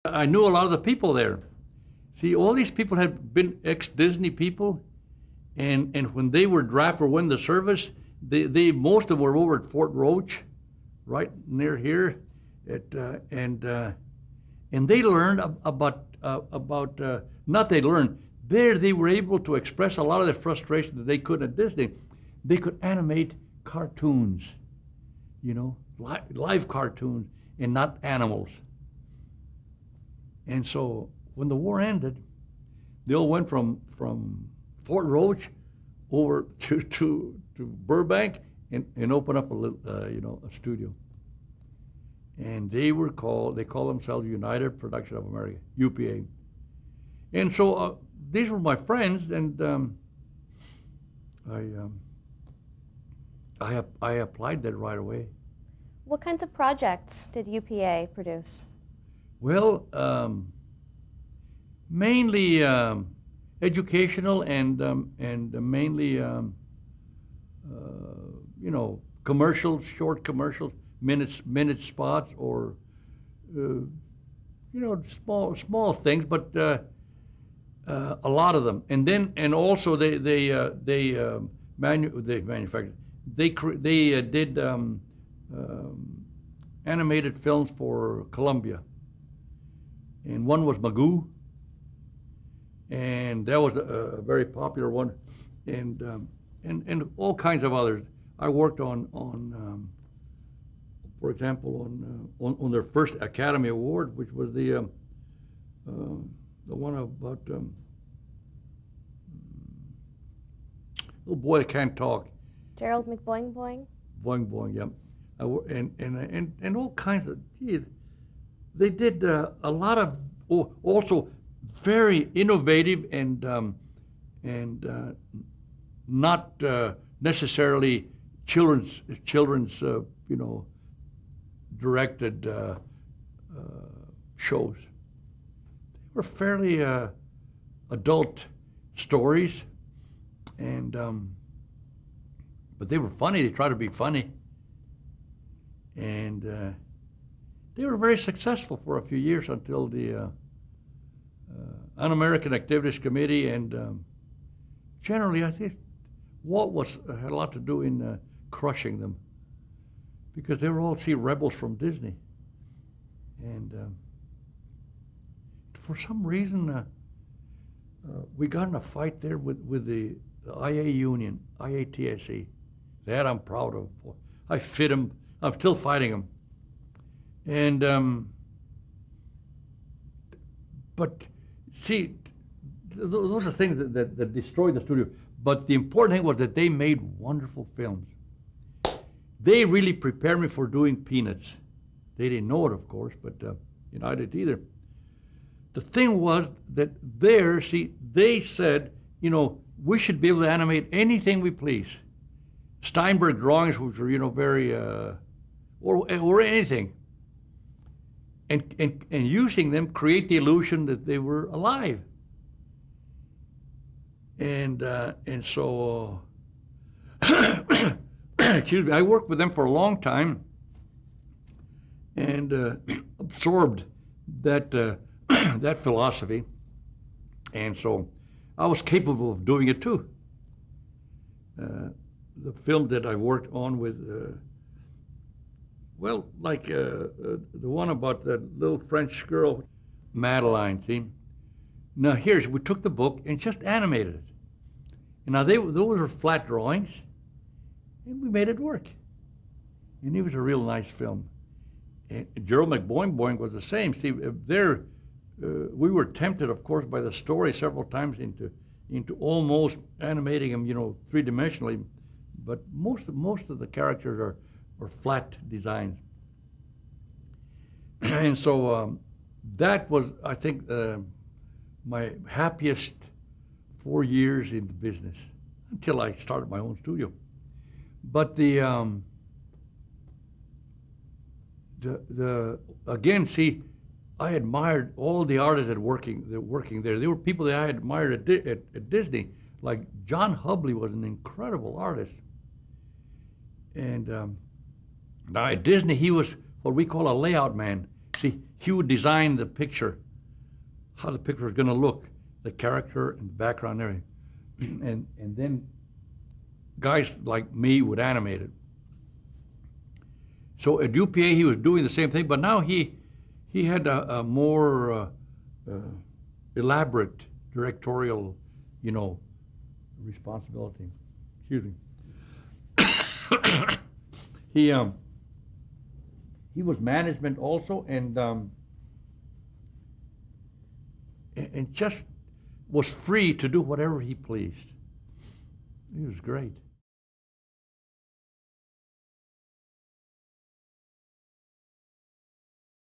I knew a lot of the people there. See, all these people had been ex-Disney people, and when they were drafted or went in the service, they most of them were over at Fort Roach, right near here, at and they learned about not they learned there they were able to express a lot of their frustration that they couldn't at Disney. They could animate cartoons, live cartoons, and not animals. And so when the war ended, they all went from Fort Roach over to Burbank and opened up a studio. And they call themselves United Production of America, UPA. And so these were my friends, and I applied there right away. What kinds of projects did UPA produce? Well, mainly educational and mainly commercials, short commercials, minute spots, or small things, but a lot of them. And also they manufactured. They did animated films for Columbia. And one was Magoo, and that was a very popular one, and all kinds of others. I worked on for example, on their first Academy Award, which was the one about little boy that can't talk. Gerald McBoing Boing? Boing Boing, yeah. And all kinds of, geez, they did a lot of also very innovative and not necessarily children's directed shows. They were fairly adult stories, and but they were funny. They tried to be funny, and they were very successful for a few years until the Un-American Activities Committee, and generally I think Walt had a lot to do in crushing them, because they were all rebels from Disney, and for some reason we got in a fight there with the IA union, IATSE. That I'm proud of. I fit them. I'm still fighting them. And but see, those are things that destroyed the studio. But the important thing was that they made wonderful films. They really prepared me for doing Peanuts. They didn't know it, of course, but I didn't either. The thing was that they said, we should be able to animate anything we please. Steinberg drawings, which were, very, or anything. And using them, create the illusion that they were alive. And so, excuse me, I worked with them for a long time, and absorbed that that philosophy, and so I was capable of doing it too. The film that I worked on with, the one about that little French girl, Madeline, see? Now we took the book and just animated it. And now those were flat drawings, and we made it work. And it was a real nice film. And Gerald McBoing Boing was the same. See, we were tempted, of course, by the story several times into almost animating them, three-dimensionally. But most of the characters are flat designs. And so that was, I think, my happiest 4 years in the business until I started my own studio. But again, see, I admired all the artists that working there. There were people that I admired at Disney, like John Hubley was an incredible artist. And now at Disney, he was what we call a layout man. See, he would design the picture, how the picture was going to look, the character and the background and everything. And then guys like me would animate it. So at UPA he was doing the same thing, but now he had a more elaborate directorial, responsibility. Excuse me. He was management also, and just was free to do whatever he pleased. He was great.